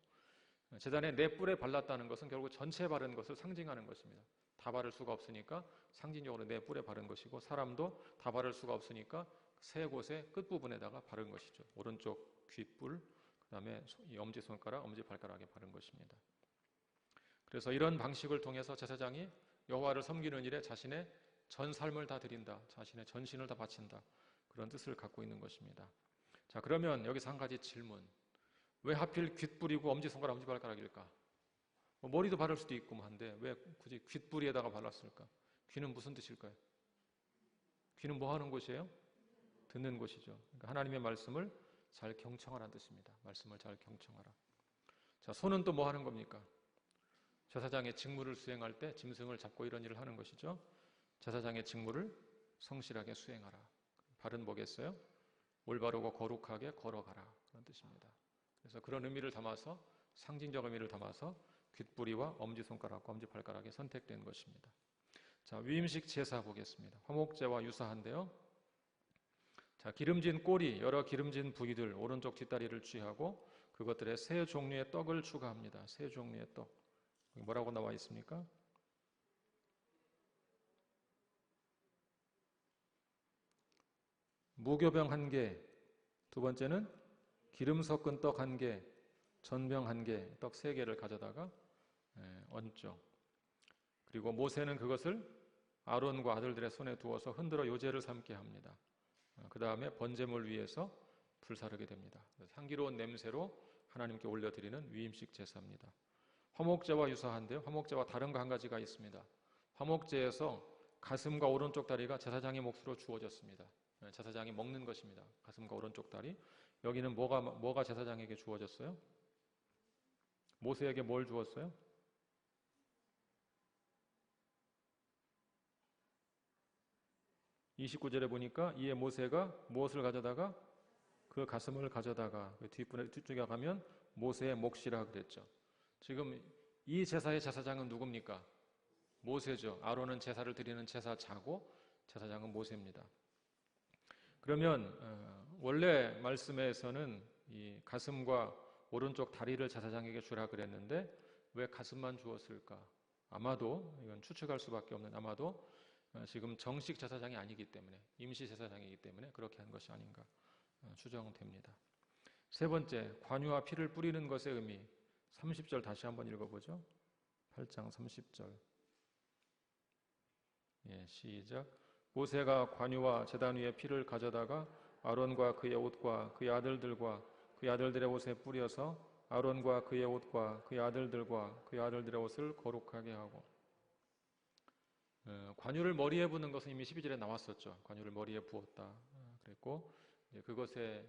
제단에 네 뿔에 발랐다는 것은 결국 전체에 바른 것을 상징하는 것입니다. 다 바를 수가 없으니까 상징적으로 네 뿔에 바른 것이고, 사람도 다 바를 수가 없으니까 세 곳의 끝부분에다가 바른 것이죠. 오른쪽 귓뿔, 그 다음에 엄지손가락, 엄지발가락에 바른 것입니다. 그래서 이런 방식을 통해서 제사장이 여호와를 섬기는 일에 자신의 전 삶을 다 드린다, 자신의 전신을 다 바친다, 그런 뜻을 갖고 있는 것입니다. 자, 그러면 여기서 한 가지 질문. 왜 하필 귓불이고 엄지손가락, 엄지발가락일까? 머리도 바를 수도 있고 한데 왜 굳이 귓불에다가 발랐을까? 귀는 무슨 뜻일까요? 귀는 뭐 하는 곳이에요? 듣는 곳이죠. 그러니까 하나님의 말씀을 잘 경청하라는 뜻입니다. 말씀을 잘 경청하라. 자, 손은 또 뭐 하는 겁니까? 제사장의 직무를 수행할 때 짐승을 잡고 이런 일을 하는 것이죠. 제사장의 직무를 성실하게 수행하라. 발은 뭐겠어요? 올바르고 거룩하게 걸어가라, 그런 뜻입니다. 그래서 그런 의미를 담아서, 상징적 의미를 담아서 귓뿌리와 엄지손가락과 엄지발가락에 선택된 것입니다. 자, 위임식 제사 보겠습니다. 화목제와 유사한데요. 자, 기름진 꼬리, 여러 기름진 부위들, 오른쪽 뒷다리를 취하고 그것들에 세 종류의 떡을 추가합니다. 세 종류의 떡. 뭐라고 나와 있습니까? 무교병 1개, 두 번째는 기름 섞은 떡 1개, 전병 1개, 떡 3개를 가져다가 얹죠. 그리고 모세는 그것을 아론과 아들들의 손에 두어서 흔들어 요제를 삼게 합니다. 그 다음에 번제물 위에서 불사르게 됩니다. 향기로운 냄새로 하나님께 올려드리는 위임식 제사입니다. 화목제와 유사한데요. 화목제와 다른 거 한 가지가 있습니다. 화목제에서 가슴과 오른쪽 다리가 제사장의 몫으로 주어졌습니다. 제사장이 먹는 것입니다. 가슴과 오른쪽 다리. 여기는 뭐가 제사장에게 주어졌어요? 모세에게 뭘 주었어요? 29절에 보니까 이에 모세가 무엇을 가져다가? 그 가슴을 가져다가, 그 뒤쪽에 가면 모세의 몫이라 그랬죠. 지금 이 제사의 제사장은 누굽니까? 모세죠. 아론은 제사를 드리는 제사자고 제사장은 모세입니다. 그러면 원래 말씀에서는 이 가슴과 오른쪽 다리를 제사장에게 주라 그랬는데 왜 가슴만 주었을까? 아마도 이건 추측할 수밖에 없는, 아마도 지금 정식 제사장이 아니기 때문에, 임시 제사장이기 때문에 그렇게 한 것이 아닌가 추정됩니다. 세 번째, 관유와 피를 뿌리는 것의 의미. 30절 다시 한번 읽어보죠. 8장 30절. 시작. 모세가 관유와 제단 위에 피를 가져다가 아론과 그의 옷과 그의 아들들과 그의 아들들의 옷에 뿌려서 아론과 그의 옷과 그의 아들들과 그의 아들들의 옷을 거룩하게 하고. 관유를 머리에 부는 것은 이미 12절에 나왔었죠. 관유를 머리에 부었다 그랬고, 그것의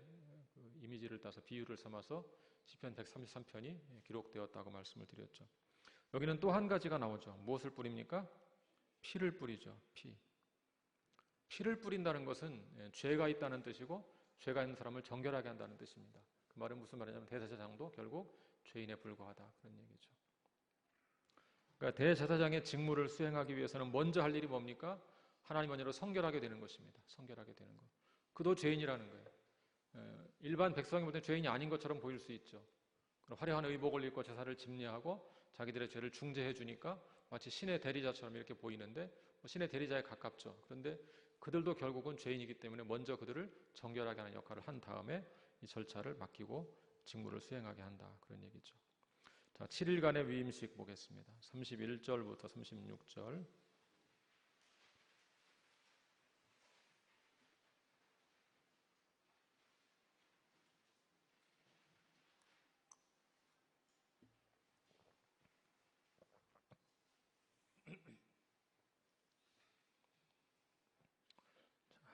이미지를 따서 비유를 삼아서 시편 133편이 기록되었다고 말씀을 드렸죠. 여기는 또 한 가지가 나오죠. 무엇을 뿌립니까? 피를 뿌리죠. 피를 뿌린다는 것은 죄가 있다는 뜻이고 죄가 있는 사람을 정결하게 한다는 뜻입니다. 그 말은 무슨 말이냐면 대제사장도 결국 죄인에 불과하다, 그런 얘기죠. 그러니까 대제사장의 직무를 수행하기 위해서는 먼저 할 일이 뭡니까? 하나님 언어로 성결하게 되는 것입니다. 성결하게 되는 것. 그도 죄인이라는 거예요. 일반 백성이 볼 때 죄인이 아닌 것처럼 보일 수 있죠. 그럼 화려한 의복을 입고 제사를 집례하고 자기들의 죄를 중재해 주니까 마치 신의 대리자처럼 이렇게 보이는데 신의 대리자에 가깝죠. 그런데 그들도 결국은 죄인이기 때문에 먼저 그들을 정결하게 하는 역할을 한 다음에 이 절차를 맡기고 직무를 수행하게 한다, 그런 얘기죠. 자, 7일간의 위임식 보겠습니다. 31절부터 36절.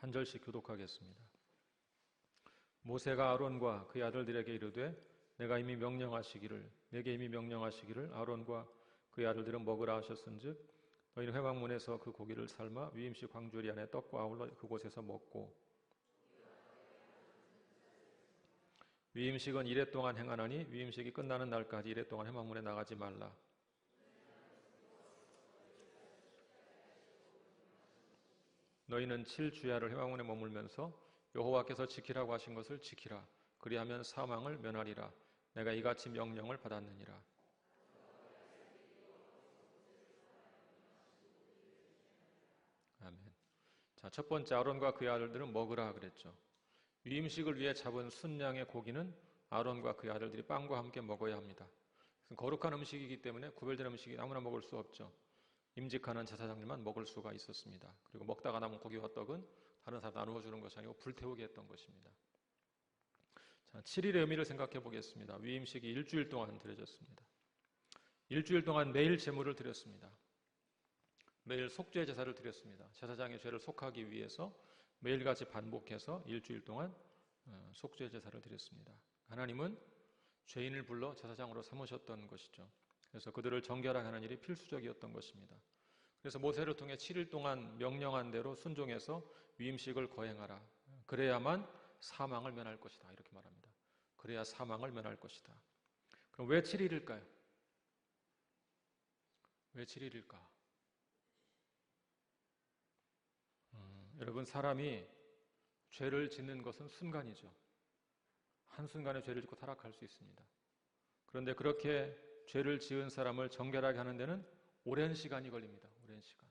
한 절씩 교독하겠습니다. 모세가 아론과 그의 아들들에게 이르되 내게 이미 명령하시기를 아론과 그의 아들들은 먹으라 하셨은즉 너희는 회막문에서 그 고기를 삶아 위임식 광주리 안에 떡과 아울러 그곳에서 먹고 위임식은 이레 동안 행하나니 위임식이 끝나는 날까지 이레 동안 회막문에 나가지 말라. 너희는 7주야를 회막문에 머물면서 여호와께서 지키라고 하신 것을 지키라. 그리하면 사망을 면하리라. 내가 이같이 명령을 받았느니라. 아멘. 자, 첫 번째 아론과 그의 아들들은 먹으라 그랬죠. 위임식을 위해 잡은 순양의 고기는 아론과 그의 아들들이 빵과 함께 먹어야 합니다. 거룩한 음식이기 때문에 구별된 음식이 아무나 먹을 수 없죠. 임직하는 제사장들만 먹을 수가 있었습니다. 그리고 먹다가 남은 고기와 떡은 다른 사람 나누어 주는 것이 아니고 불태우게 했던 것입니다. 자, 7일의 의미를 생각해 보겠습니다. 위임식이 일주일 동안 드려졌습니다. 일주일 동안 매일 제물을 드렸습니다. 매일 속죄 제사를 드렸습니다. 제사장의 죄를 속하기 위해서 매일같이 반복해서 일주일 동안 속죄 제사를 드렸습니다. 하나님은 죄인을 불러 제사장으로 삼으셨던 것이죠. 그래서 그들을 정결하게 하는 일이 필수적이었던 것입니다. 그래서 모세를 통해 7일 동안 명령한 대로 순종해서 위임식을 거행하라. 그래야만 사망을 면할 것이다. 이렇게 말합니다. 그래야 사망을 면할 것이다. 그럼 왜 7일일까요? 왜 7일일까? 여러분, 사람이 죄를 짓는 것은 순간이죠. 한순간에 죄를 짓고 타락할 수 있습니다. 그런데 그렇게 죄를 지은 사람을 정결하게 하는 데는 오랜 시간이 걸립니다. 오랜 시간.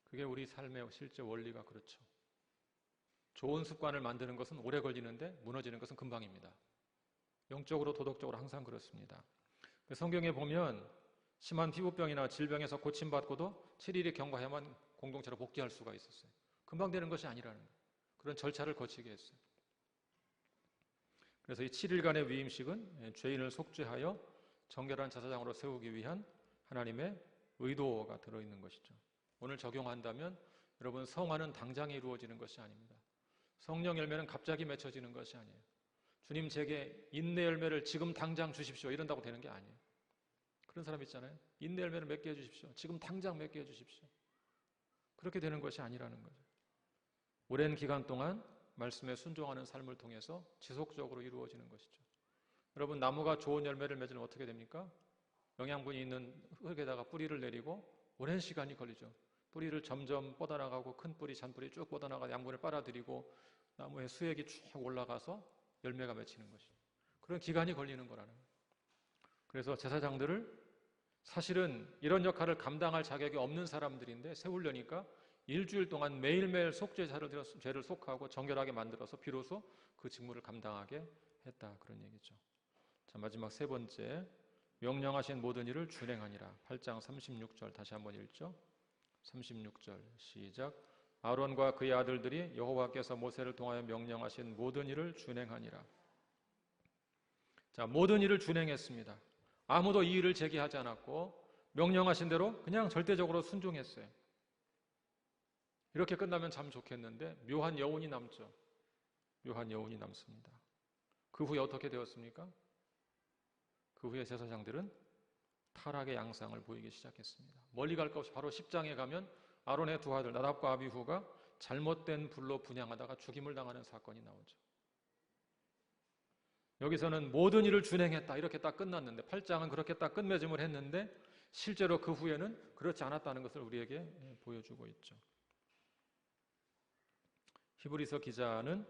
그게 우리 삶의 실제 원리가 그렇죠. 좋은 습관을 만드는 것은 오래 걸리는데 무너지는 것은 금방입니다. 영적으로 도덕적으로 항상 그렇습니다. 성경에 보면 심한 피부병이나 질병에서 고침받고도 7일이 경과해야만 공동체로 복귀할 수가 있었어요. 금방 되는 것이 아니라는 거예요. 그런 절차를 거치게 했어요. 그래서 이 7일간의 위임식은 죄인을 속죄하여 정결한 제사장으로 세우기 위한 하나님의 의도가 들어있는 것이죠. 오늘 적용한다면 여러분, 성화는 당장에 이루어지는 것이 아닙니다. 성령 열매는 갑자기 맺혀지는 것이 아니에요. 주님 제게 인내 열매를 지금 당장 주십시오 이런다고 되는 게 아니에요. 그런 사람 있잖아요. 인내 열매를 맺게 해주십시오. 지금 당장 맺게 해주십시오. 그렇게 되는 것이 아니라는 거죠. 오랜 기간 동안 말씀에 순종하는 삶을 통해서 지속적으로 이루어지는 것이죠. 여러분, 나무가 좋은 열매를 맺으면 어떻게 됩니까? 영양분이 있는 흙에다가 뿌리를 내리고 오랜 시간이 걸리죠. 뿌리를 점점 뻗어나가고 큰 뿌리, 잔뿌리 쭉 뻗어나가 양분을 빨아들이고 나무의 수액이 쭉 올라가서 열매가 맺히는 것이죠. 그런 기간이 걸리는 거라는 거예요. 그래서 제사장들을 사실은 이런 역할을 감당할 자격이 없는 사람들인데 세우려니까 일주일 동안 매일매일 속죄제사를 드려서 죄를 속하고 정결하게 만들어서 비로소 그 직무를 감당하게 했다. 그런 얘기죠. 자, 마지막 세 번째, 명령하신 모든 일을 준행하니라. 8장 36절 다시 한번 읽죠. 36절 시작. 아론과 그의 아들들이 여호와께서 모세를 통하여 명령하신 모든 일을 준행하니라. 자, 모든 일을 준행했습니다. 아무도 이 일을 제기하지 않았고 명령하신 대로 그냥 절대적으로 순종했어요. 이렇게 끝나면 참 좋겠는데 묘한 여운이 남죠. 묘한 여운이 남습니다. 그 후에 어떻게 되었습니까? 그 후에 제사장들은 타락의 양상을 보이기 시작했습니다. 멀리 갈 것 없이 바로 10장에 가면 아론의 두 아들 나답과 아비후가 잘못된 불로 분향하다가 죽임을 당하는 사건이 나오죠. 여기서는 모든 일을 준행했다 이렇게 딱 끝났는데 8장은 그렇게 딱 끝맺음을 했는데 실제로 그 후에는 그렇지 않았다는 것을 우리에게 보여주고 있죠. 히브리서 기자는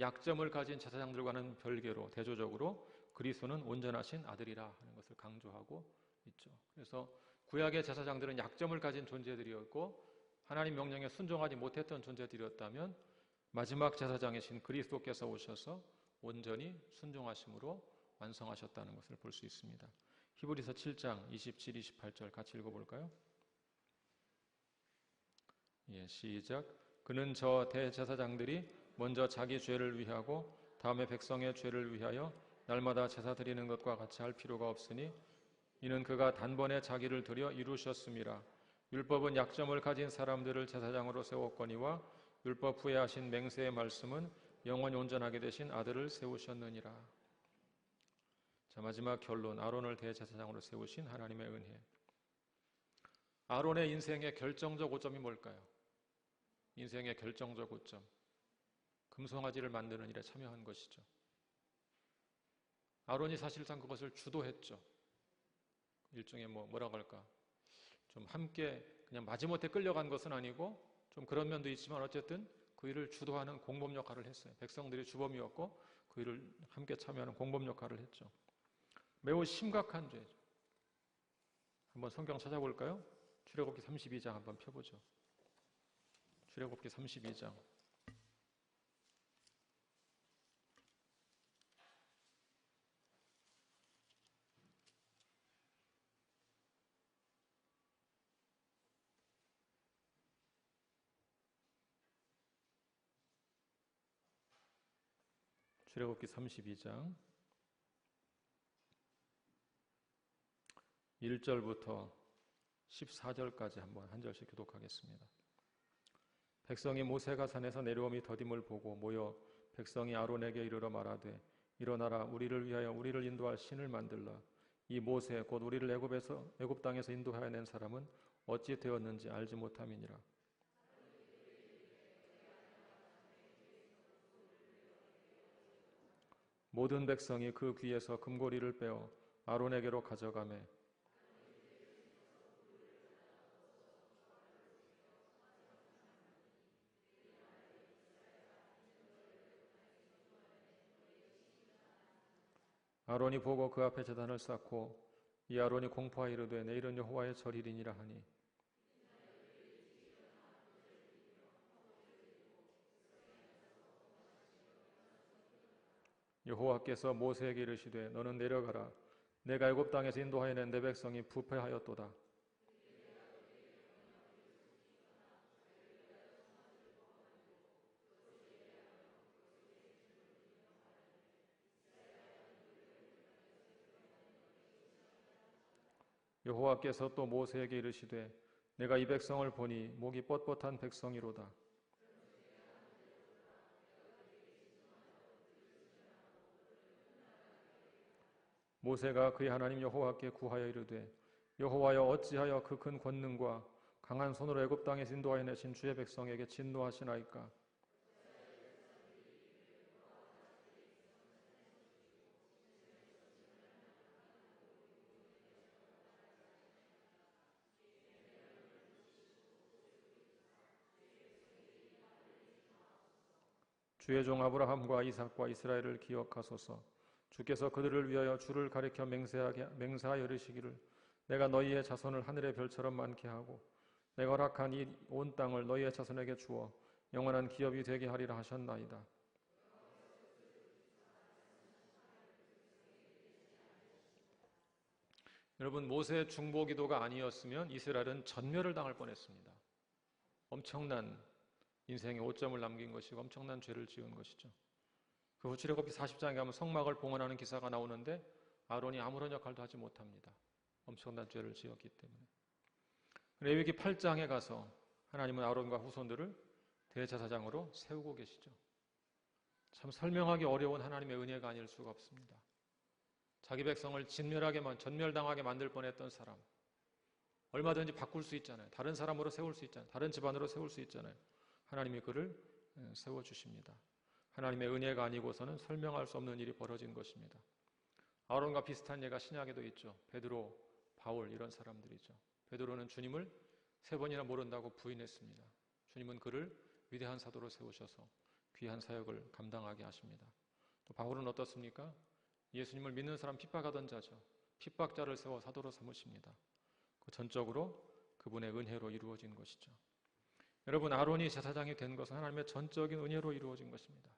약점을 가진 제사장들과는 별개로 대조적으로 그리스도는 온전하신 아들이라 하는 것을 강조하고 있죠. 그래서 구약의 제사장들은 약점을 가진 존재들이었고 하나님 명령에 순종하지 못했던 존재들이었다면 마지막 제사장이신 그리스도께서 오셔서 온전히 순종하심으로 완성하셨다는 것을 볼 수 있습니다. 히브리서 7장 27, 28절 같이 읽어볼까요? 예, 시작. 그는 저 대제사장들이 먼저 자기 죄를 위하고 다음에 백성의 죄를 위하여 날마다 제사 드리는 것과 같이 할 필요가 없으니 이는 그가 단번에 자기를 드려 이루셨음이라. 율법은 약점을 가진 사람들을 제사장으로 세웠거니와 율법 후에 하신 맹세의 말씀은 영원히 온전하게 되신 아들을 세우셨느니라. 자, 마지막 결론, 아론을 대제사장으로 세우신 하나님의 은혜. 아론의 인생의 결정적 고점이 뭘까요? 인생의 결정적 고점, 금송아지를 만드는 일에 참여한 것이죠. 아론이 사실상 그것을 주도했죠. 일종의 뭐라고 할까, 좀 함께 그냥 마지못해 끌려간 것은 아니고 좀 그런 면도 있지만 어쨌든 그 일을 주도하는 공범 역할을 했어요. 백성들이 주범이었고 그 일을 함께 참여하는 공범 역할을 했죠. 매우 심각한 죄죠. 한번 성경 찾아볼까요? 출애굽기 32장 한번 펴보죠. 출애굽기 32장. 출애굽기 32장 1절부터 14절까지 한번 한 절씩 교독하겠습니다. 백성이 모세가 산에서 내려옴이 더딤을 보고 모여 백성이 아론에게 이르러 말하되 일어나라 우리를 위하여 우리를 인도할 신을 만들라. 이 모세 곧 우리를 애굽 땅에서 인도하여 낸 사람은 어찌 되었는지 알지 못함이니라. 모든 백성이 그 귀에서 금고리를 빼어 아론에게로 가져가매 아론이 보고 그 앞에 제단을 쌓고 이 아론이 공포하여 이르되 내일은 여호와의 절일이니라 하니 여호와께서 모세에게 이르시되 너는 내려가라. 내가 애굽 땅에서 인도하여 낸 내 백성이 부패하였도다. 여호와께서 또 모세에게 이르시되 내가 이 백성을 보니 목이 뻣뻣한 백성이로다. 모세가 그의 하나님 여호와께 구하여 이르되 여호와여 어찌하여 그 큰 권능과 강한 손으로 애굽 땅에서 인도하여 내신 주의 백성에게 진노하시나이까. 주의 종 아브라함과 이삭과 이스라엘을 기억하소서. 주께서 그들을 위하여 주를 가리켜 맹세하여 이르시기를 내가 너희의 자손을 하늘의 별처럼 많게 하고 내가 허락한 이 온 땅을 너희의 자손에게 주어 영원한 기업이 되게 하리라 하셨나이다. 여러분, 모세의 중보기도가 아니었으면 이스라엘은 전멸을 당할 뻔했습니다. 엄청난 인생의 오점을 남긴 것이고 엄청난 죄를 지은 것이죠. 그 후 출애굽기 40장에 가면 성막을 봉헌하는 기사가 나오는데 아론이 아무런 역할도 하지 못합니다. 엄청난 죄를 지었기 때문에. 레위기 8장에 가서 하나님은 아론과 후손들을 대제사장으로 세우고 계시죠. 참 설명하기 어려운 하나님의 은혜가 아닐 수가 없습니다. 자기 백성을 전멸당하게 만들 뻔했던 사람, 얼마든지 바꿀 수 있잖아요. 다른 사람으로 세울 수 있잖아요. 다른 집안으로 세울 수 있잖아요. 하나님이 그를 세워주십니다. 하나님의 은혜가 아니고서는 설명할 수 없는 일이 벌어진 것입니다. 아론과 비슷한 예가 신약에도 있죠. 베드로, 바울 이런 사람들이죠. 베드로는 주님을 3번이나 모른다고 부인했습니다. 주님은 그를 위대한 사도로 세우셔서 귀한 사역을 감당하게 하십니다. 또 바울은 어떻습니까? 예수님을 믿는 사람 핍박하던 자죠. 핍박자를 세워 사도로 삼으십니다. 그 전적으로 그분의 은혜로 이루어진 것이죠. 여러분, 아론이 제사장이 된 것은 하나님의 전적인 은혜로 이루어진 것입니다.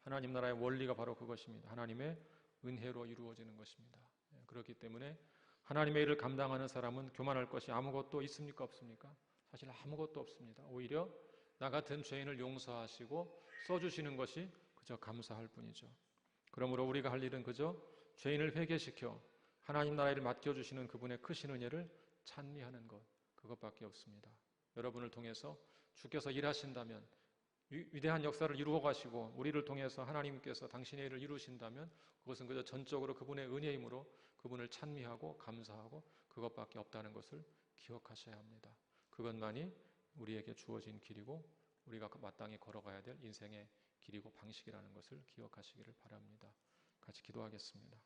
하나님 나라의 원리가 바로 그것입니다. 하나님의 은혜로 이루어지는 것입니다. 그렇기 때문에 하나님의 일을 감당하는 사람은 교만할 것이 아무것도 있습니까? 없습니까? 사실 아무것도 없습니다. 오히려 나 같은 죄인을 용서하시고 써주시는 것이 그저 감사할 뿐이죠. 그러므로 우리가 할 일은 그저 죄인을 회개시켜 하나님 나라를 맡겨주시는 그분의 크신 은혜를 찬미하는 것, 그것밖에 없습니다. 여러분을 통해서 주께서 일하신다면 위대한 역사를 이루어 가시고 우리를 통해서 하나님께서 당신의 일을 이루신다면 그것은 그저 전적으로 그분의 은혜의 힘으로 그분을 찬미하고 감사하고 그것밖에 없다는 것을 기억하셔야 합니다. 그것만이 우리에게 주어진 길이고 우리가 마땅히 걸어가야 될 인생의 길이고 방식이라는 것을 기억하시기를 바랍니다. 같이 기도하겠습니다.